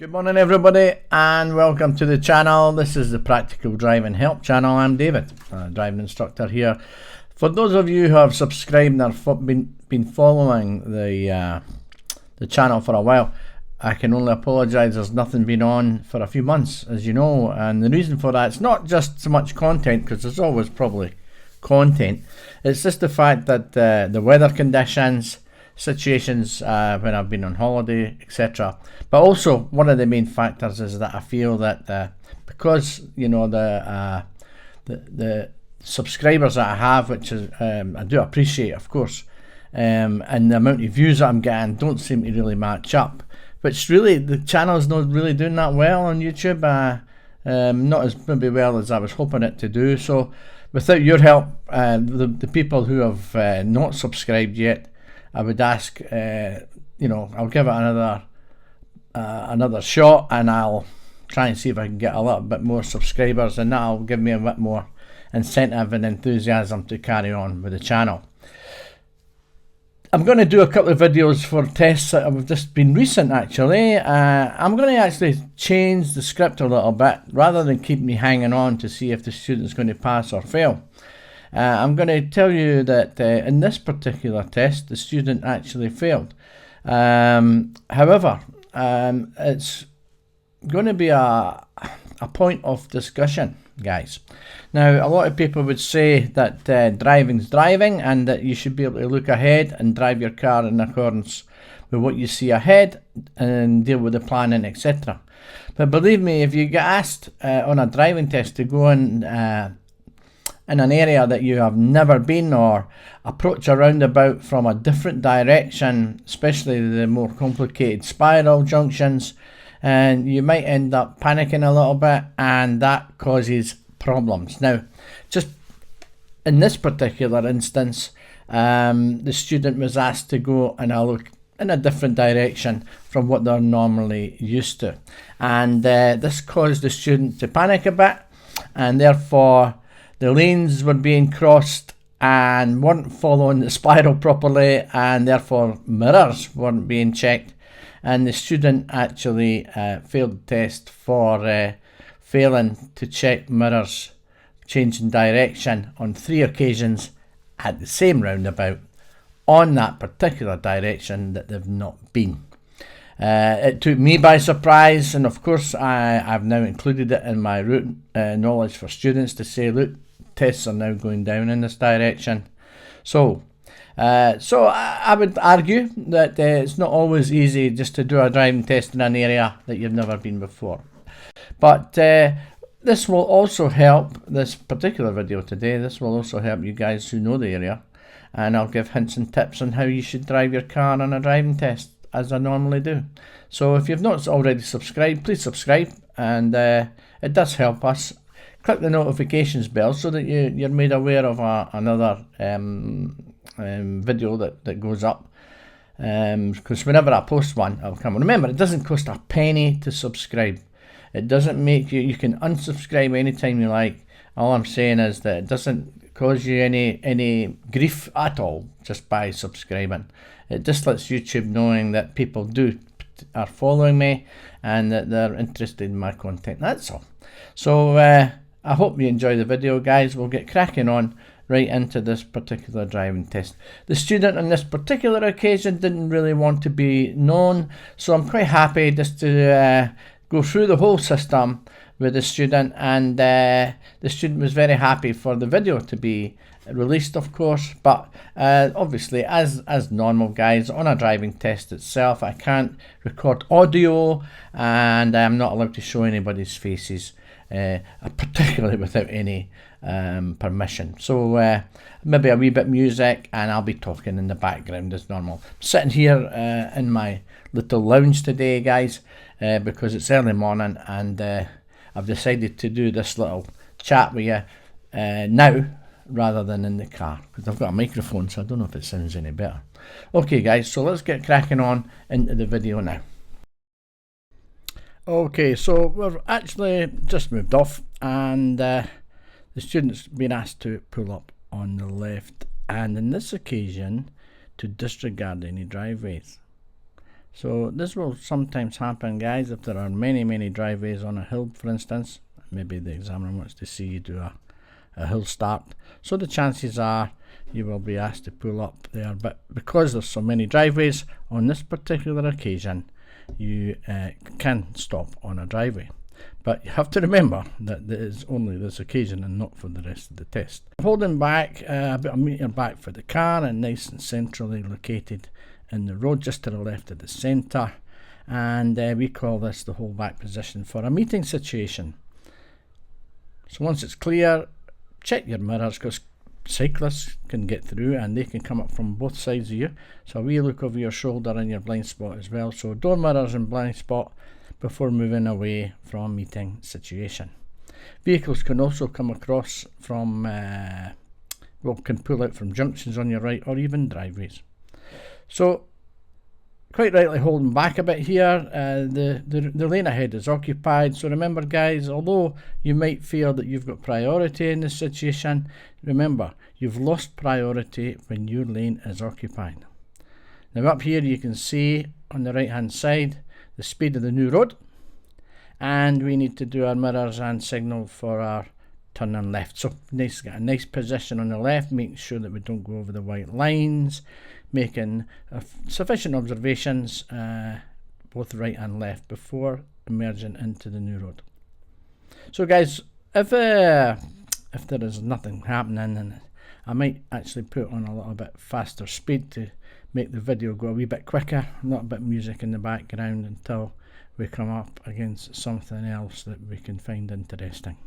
Good morning everybody and welcome to the channel. This is the Practical Driving Help channel. I'm David, a driving instructor here. For those of you who have subscribed and have been following the channel for a while, I can only apologise. There's nothing been on for a few months, as you know, and the reason for that, it's not just so much content, because there's always probably content. It's just the fact that the weather conditions, situations when I've been on holiday, etc. But also one of the main factors is that I feel that because you know the subscribers that I have, which is I do appreciate, of course, and the amount of views that I'm getting don't seem to really match up. Which really the channel's not really doing that well on YouTube. Not as maybe well as I was hoping it to do. So without your help, the people who have not subscribed yet, I would ask, you know, I'll give it another shot, and I'll try and see if I can get a little bit more subscribers, and that'll give me a bit more incentive and enthusiasm to carry on with the channel. I'm going to do a couple of videos for tests that have just been recent actually. I'm going to actually change the script a little bit, rather than keep me hanging on to see if the student's going to pass or fail. I'm going to tell you that in this particular test, the student actually failed. However, it's going to be a point of discussion, guys. Now, a lot of people would say that driving's driving, and that you should be able to look ahead and drive your car in accordance with what you see ahead and deal with the planning, etc. But believe me, if you get asked on a driving test to go in an area that you have never been, or approach a roundabout from a different direction, especially the more complicated spiral junctions, and you might end up panicking a little bit, and that causes problems. Now, just in this particular instance, the student was asked to go and look in a different direction from what they're normally used to, and this caused the student to panic a bit, and therefore the lanes were being crossed and weren't following the spiral properly, and therefore mirrors weren't being checked, and the student actually failed the test for failing to check mirrors changing direction on 3 occasions at the same roundabout on that particular direction that they've not been. It took me by surprise, and of course I've now included it in my route knowledge for students to say, look, tests are now going down in this direction. So I would argue that it's not always easy just to do a driving test in an area that you've never been before. But this will also help, this particular video today, this will also help you guys who know the area, and I'll give hints and tips on how you should drive your car on a driving test, as I normally do. So if you've not already subscribed, please subscribe, and it does help us. Click the notifications bell so that you're made aware of another video that goes up, because whenever I post one, it'll come. Remember, it doesn't cost a penny to subscribe. It doesn't make you can unsubscribe anytime you like. All I'm saying is that it doesn't cause you any grief at all just by subscribing. It just lets YouTube knowing that people are following me and that they're interested in my content. That's all. So I hope you enjoy the video, guys. We'll get cracking on right into this particular driving test. The student on this particular occasion didn't really want to be known, so I'm quite happy just to go through the whole system with the student, and the student was very happy for the video to be released, of course. But obviously, as normal, guys, on a driving test itself, I can't record audio, and I'm not allowed to show anybody's faces, particularly without any permission. So maybe a wee bit of music, and I'll be talking in the background as normal. I'm sitting here in my little lounge today, guys, because it's early morning, and I've decided to do this little chat with you now rather than in the car, because I've got a microphone, so I don't know if it sounds any better. Okay, guys, so let's get cracking on into the video now. Okay, so we've actually just moved off, and the student's been asked to pull up on the left, and in this occasion to disregard any driveways. So this will sometimes happen, guys, if there are many driveways on a hill, for instance. Maybe the examiner wants to see you do a hill start. So the chances are you will be asked to pull up there. But because there's so many driveways on this particular occasion, you can stop on a driveway. But you have to remember that there is only this occasion and not for the rest of the test. Holding back about a metre back for the car and nice and centrally located in the road, just to the left of the centre. And we call this the hold back position for a meeting situation. So once it's clear, check your mirrors, because cyclists can get through and they can come up from both sides of you. So we look over your shoulder and your blind spot as well. So door mirrors and blind spot before moving away from meeting situation. Vehicles can also come across from, can pull out from junctions on your right or even driveways. So quite rightly holding back a bit here, the lane ahead is occupied. So remember, guys, although you might feel that you've got priority in this situation, remember you've lost priority when your lane is occupied. Now up here you can see on the right hand side the speed of the new road, and we need to do our mirrors and signal for our turn and left. So get a nice position on the left, making sure that we don't go over the white lines, making sufficient observations both right and left before emerging into the new road. So guys, if there is nothing happening, and I might actually put on a little bit faster speed to make the video go a wee bit quicker, a little bit of music in the background until we come up against something else that we can find interesting.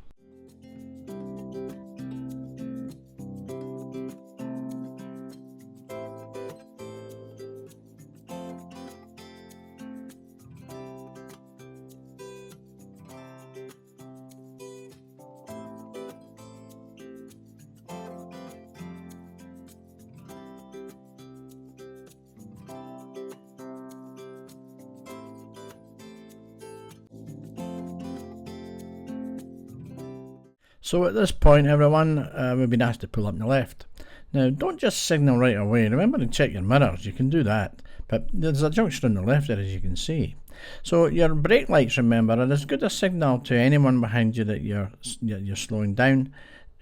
So at this point, everyone, we've been asked to pull up on the left. Now, don't just signal right away. Remember to check your mirrors. You can do that. But there's a junction on the left there, as you can see. So your brake lights, remember, are as good a signal to anyone behind you that you're slowing down.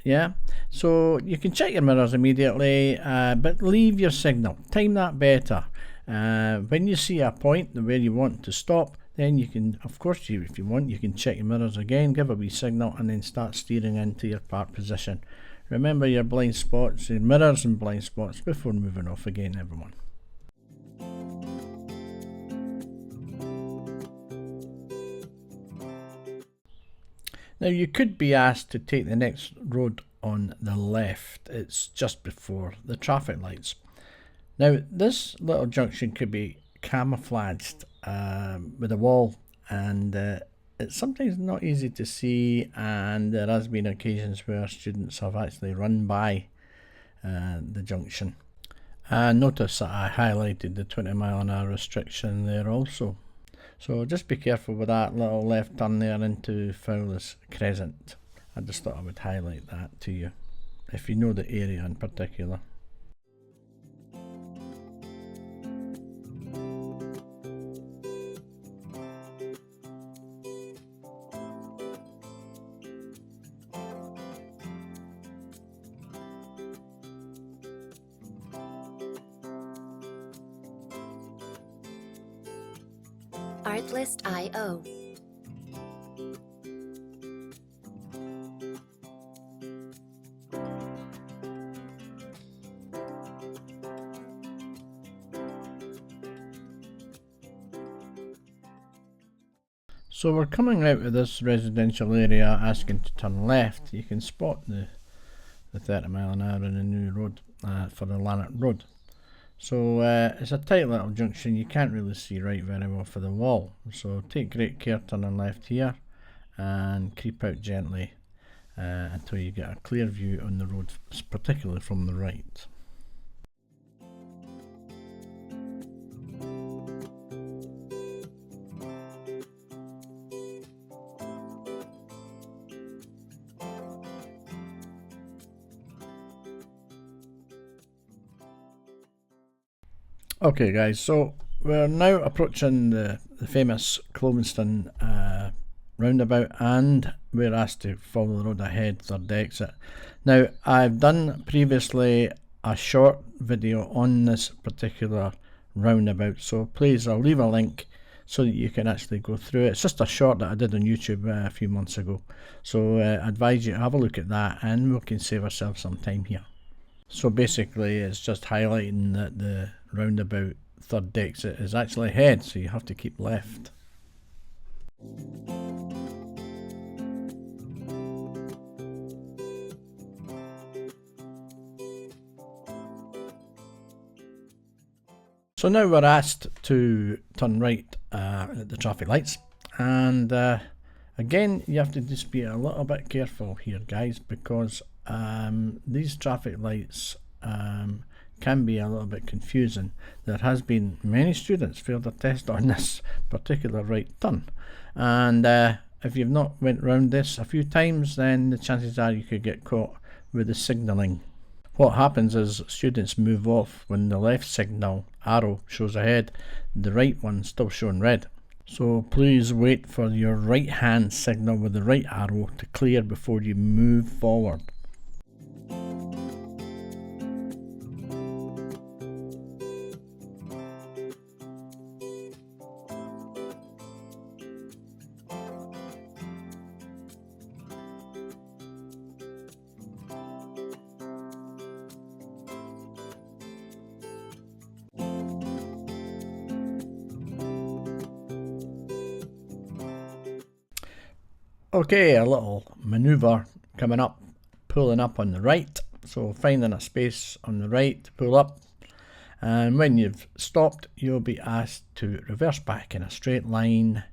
Yeah. So you can check your mirrors immediately, but leave your signal. Time that better. When you see a point where you want to stop, then you can, of course, if you want, you can check your mirrors again, give a wee signal, and then start steering into your park position. Remember your blind spots, your mirrors and blind spots before moving off again, everyone. Now you could be asked to take the next road on the left. It's just before the traffic lights. Now this little junction could be camouflaged with a wall, and it's sometimes not easy to see, and there has been occasions where students have actually run by the junction. Notice that I highlighted the 20-mile-an-hour restriction there also. So just be careful with that little left turn there into Fowler's Crescent. I just thought I would highlight that to you, if you know the area in particular. Artlist.io. So we're coming out of this residential area asking to turn left. You can spot the 30-mile-an-hour in the new road for the Lanark Road. So it's a tight little junction, you can't really see right very well for the wall. So take great care turning left here and creep out gently until you get a clear view on the road, particularly from the right. Okay guys, so we're now approaching the famous Clovinston roundabout, and we're asked to follow the road ahead, third exit. Now, I've done previously a short video on this particular roundabout, so please, I'll leave a link so that you can actually go through it. It's just a short that I did on YouTube a few months ago, so I advise you to have a look at that, and we can save ourselves some time here. So basically it's just highlighting that the roundabout third exit is actually ahead, so you have to keep left. So now we're asked to turn right at the traffic lights, and again you have to just be a little bit careful here, guys, because these traffic lights can be a little bit confusing. There has been many students failed their test on this particular right turn, and if you've not went round this a few times, then the chances are you could get caught with the signalling. What happens is students move off when the left signal arrow shows ahead, the right one still showing red. So please wait for your right hand signal with the right arrow to clear before you move forward. Okay, a little manoeuvre coming up, pulling up on the right. So finding a space on the right to pull up, and when you've stopped you'll be asked to reverse back in a straight line,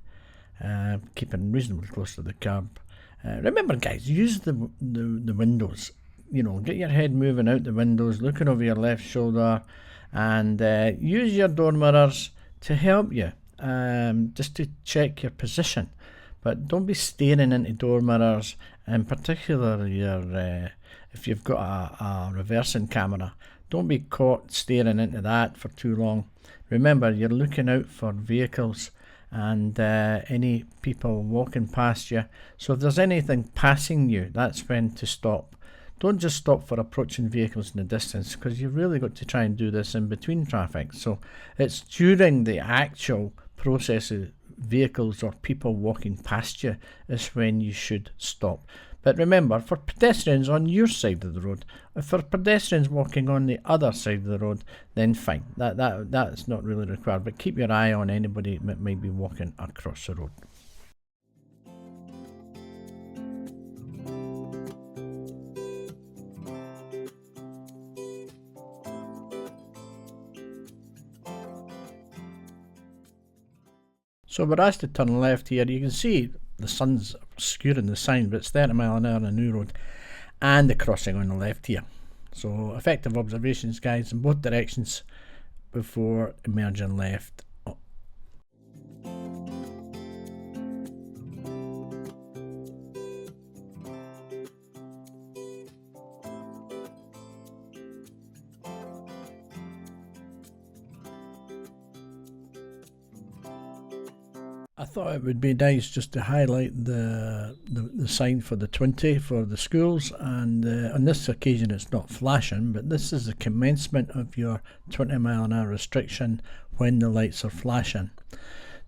keeping reasonably close to the curb. Remember guys, use the windows, you know, get your head moving out the windows, looking over your left shoulder, and use your door mirrors to help you, just to check your position. But don't be staring into door mirrors, in particular if you've got a reversing camera. Don't be caught staring into that for too long. Remember, you're looking out for vehicles and any people walking past you. So if there's anything passing you, that's when to stop. Don't just stop for approaching vehicles in the distance, because you've really got to try and do this in between traffic. So it's during the actual process of vehicles or people walking past you is when you should stop. But remember, for pedestrians on your side of the road, if for pedestrians walking on the other side of the road, then fine, that's not really required, but keep your eye on anybody that might be walking across the road. So we're asked to turn left here. You can see the sun's obscuring the sign, but it's 30 mile an hour on a new road, and the crossing on the left here. So effective observations, guys, in both directions before emerging left. I thought it would be nice just to highlight the sign for the 20 for the schools, and on this occasion it's not flashing, but this is the commencement of your 20 mile an hour restriction when the lights are flashing.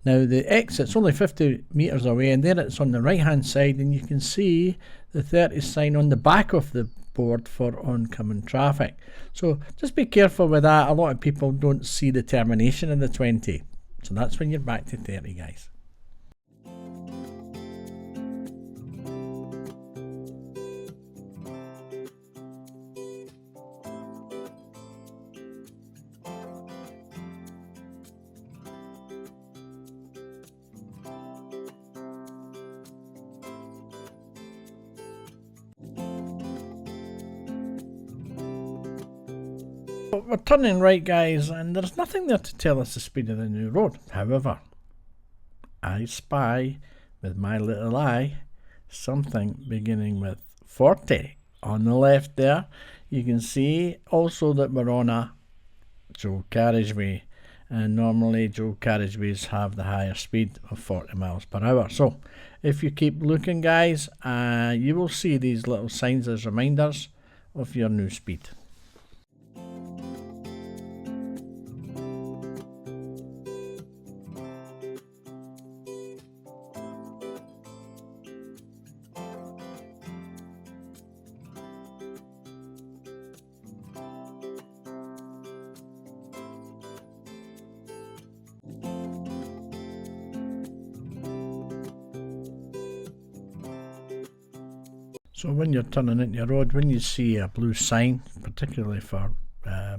Now the exit's only 50 metres away, and there it's on the right hand side, and you can see the 30 sign on the back of the board for oncoming traffic. So just be careful with that. A lot of people don't see the termination in the 20, so that's when you're back to 30, guys. We're turning right, guys, and there's nothing there to tell us the speed of the new road. However, I spy with my little eye something beginning with 40 on the left there. You can see also that we're on a dual carriageway, and normally dual carriageways have the higher speed of 40 miles per hour. So if you keep looking, guys, you will see these little signs as reminders of your new speed. So when you're turning into your road, when you see a blue sign, particularly for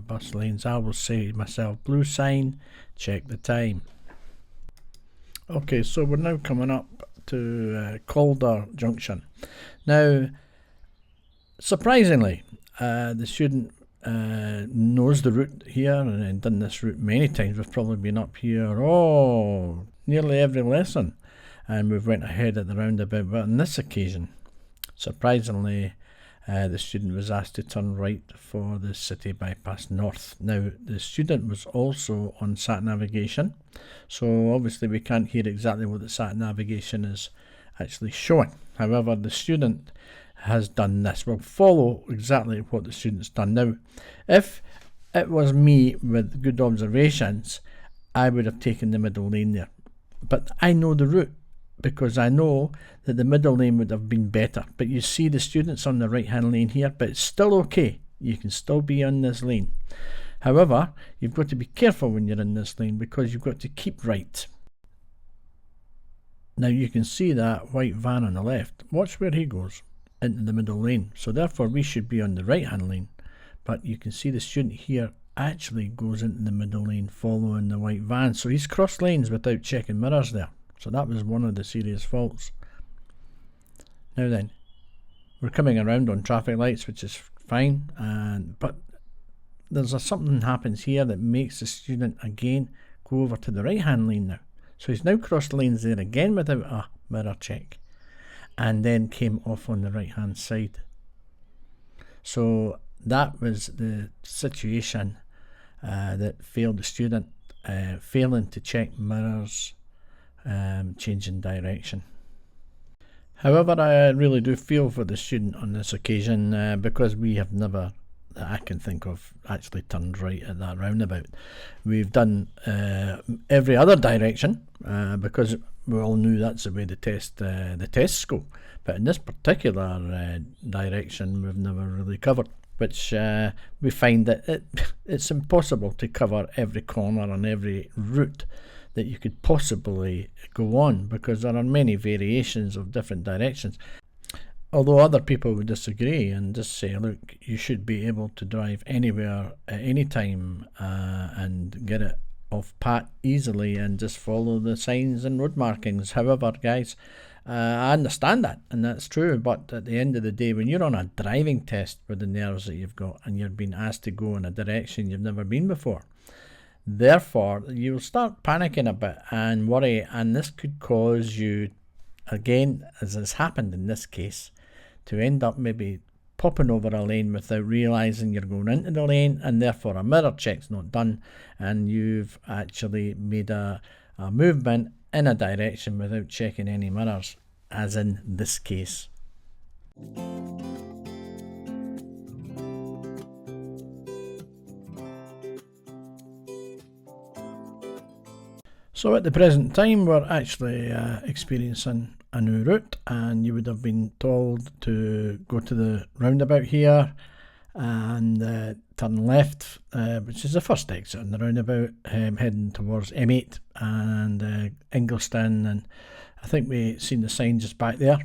bus lanes, I will say to myself, blue sign, check the time. Okay, so we're now coming up to Calder Junction. Now, surprisingly, the student knows the route here and done this route many times. We've probably been up here, nearly every lesson, and we've went ahead at the roundabout, but on this occasion, surprisingly, the student was asked to turn right for the City Bypass North. Now, the student was also on sat navigation, so obviously we can't hear exactly what the sat navigation is actually showing. However, the student has done this. We'll follow exactly what the student's done. Now, if it was me with good observations, I would have taken the middle lane there. But I know the route, because I know that the middle lane would have been better. But you see the students on the right hand lane here, but it's still okay. You can still be on this lane. However, you've got to be careful when you're in this lane, because you've got to keep right. Now you can see that white van on the left. Watch where he goes, into the middle lane. So therefore we should be on the right hand lane. But you can see the student here actually goes into the middle lane following the white van. So he's crossed lanes without checking mirrors there. So that was one of the serious faults. Now then, we're coming around on traffic lights, which is fine, but there's something happens here that makes the student again go over to the right hand lane now. So he's now crossed lanes there again without a mirror check, and then came off on the right hand side. So that was the situation that failed the student, failing to check mirrors, changing direction. However, I really do feel for the student on this occasion, because we have never, that I can think of, actually turned right at that roundabout. We've done every other direction, because we all knew that's the way the tests go. But in this particular direction, we've never really covered, which we find that it's impossible to cover every corner on every route that you could possibly go on, because there are many variations of different directions. Although other people would disagree and just say, look, you should be able to drive anywhere at any time and get it off pat easily and just follow the signs and road markings. However, guys, I understand that, and that's true, but at the end of the day, when you're on a driving test with the nerves that you've got and you're being asked to go in a direction you've never been before, therefore, you'll start panicking a bit and worry, and this could cause you, again, as has happened in this case, to end up maybe popping over a lane without realising you're going into the lane, and therefore a mirror check's not done, and you've actually made a movement in a direction without checking any mirrors, as in this case. So at the present time, we're actually experiencing a new route, and you would have been told to go to the roundabout here and turn left, which is the first exit on the roundabout, heading towards M8 and Ingliston, and I think we've seen the sign just back there.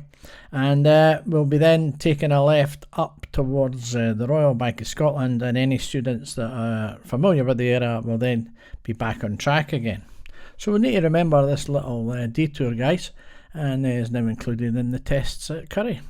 And we'll be then taking a left up towards the Royal Bank of Scotland, and any students that are familiar with the area will then be back on track again. So we need to remember this little detour, guys, and it is now included in the tests at Curry.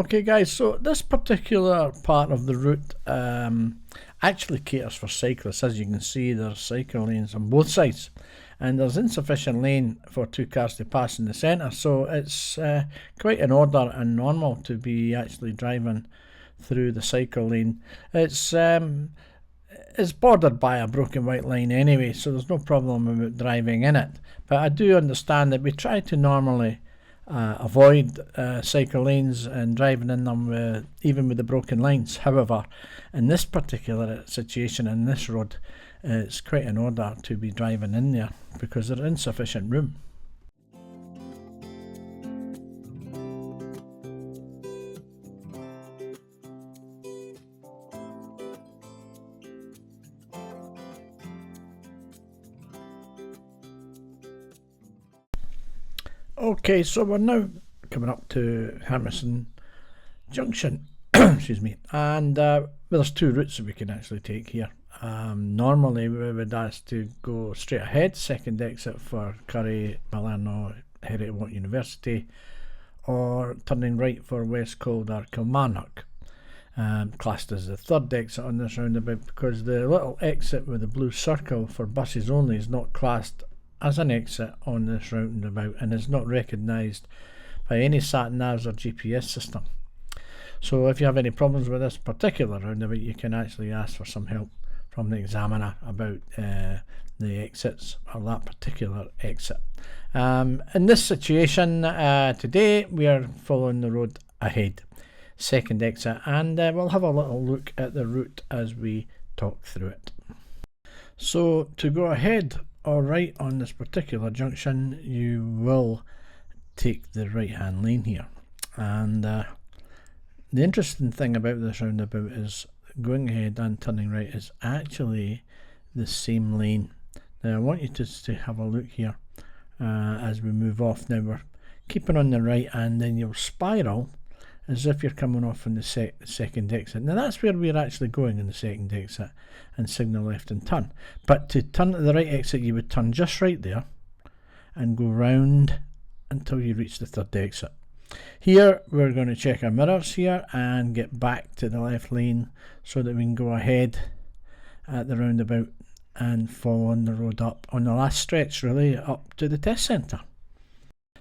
Okay guys, so this particular part of the route actually caters for cyclists. As you can see, there's cycle lanes on both sides and there's insufficient lane for 2 cars to pass in the centre, so it's quite in order and normal to be actually driving through the cycle lane. It's bordered by a broken white line anyway, so there's no problem about driving in it, but I do understand that we try to normally avoid cycle lanes and driving in them even with the broken lines. However, in this particular situation, in this road, it's quite in order to be driving in there because there's insufficient room. Okay, so we're now coming up to Hammerson Junction, excuse me, and there's 2 routes that we can actually take here. Normally we would ask to go straight ahead, second exit for Curry, Malerno, Heriot-Watt University, or turning right for West Calder, Kilmarnock. Classed as the 3rd exit on this roundabout because the little exit with the blue circle for buses only is not classed as an exit on this roundabout and is not recognised by any sat navs or GPS system. So if you have any problems with this particular roundabout, you can actually ask for some help from the examiner about the exits or that particular exit. In this situation today we are following the road ahead, second exit, and we'll have a little look at the route as we talk through it. So to go ahead or right on this particular junction, you will take the right hand lane here, and the interesting thing about this roundabout is going ahead and turning right is actually the same lane. Now I want you to have a look here as we move off. Now we're keeping on the right and then you'll spiral as if you're coming off on the second exit. Now that's where we're actually going in the second exit, and signal left and turn. But to turn to the right exit you would turn just right there and go round until you reach the 3rd exit. Here we're going to check our mirrors here and get back to the left lane so that we can go ahead at the roundabout and follow on the road up on the last stretch, really up to the test centre.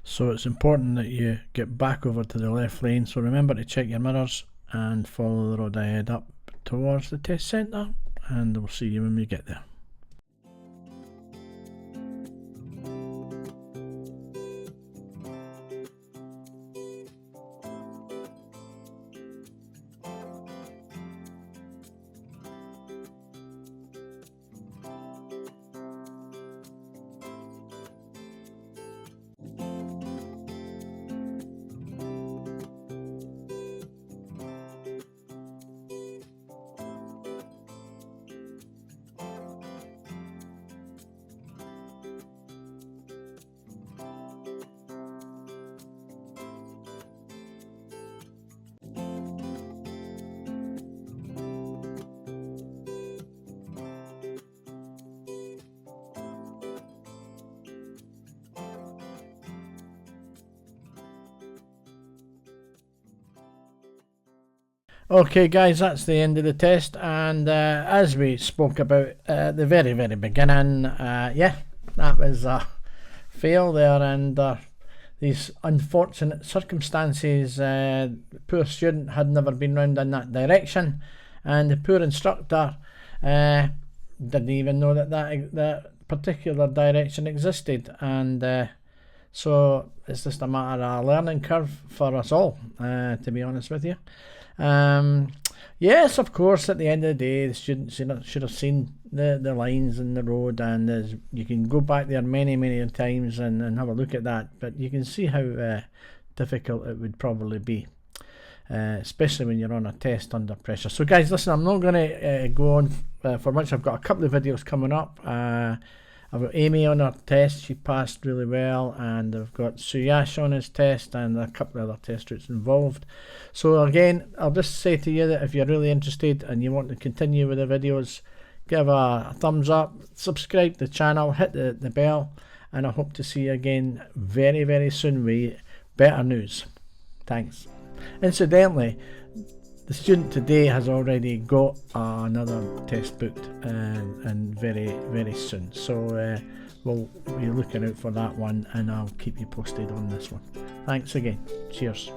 So it's important that you get back over to the left lane, so remember to check your mirrors and follow the road ahead up towards the test centre, and we'll see you when we get there. Okay guys, that's the end of the test, and as we spoke about at the very beginning, yeah, that was a fail there, and these unfortunate circumstances. The poor student had never been round in that direction, and the poor instructor didn't even know that particular direction existed, and so it's just a matter of a learning curve for us all, to be honest with you. Yes, of course, at the end of the day, the students should have seen the lines in the road, and you can go back there many times and have a look at that, but you can see how difficult it would probably be, especially when you're on a test under pressure. So guys, listen, I'm not going to go on for much. I've got a couple of videos coming up. I've got Amy on her test, she passed really well, and I've got Suyash on his test and a couple of other test routes involved. So again, I'll just say to you that if you're really interested and you want to continue with the videos, give a thumbs up, subscribe to the channel, hit the bell, and I hope to see you again very soon with better news. Thanks. Incidentally, the student today has already got another test booked and very soon. So we'll be looking out for that one, and I'll keep you posted on this one. Thanks again. Cheers.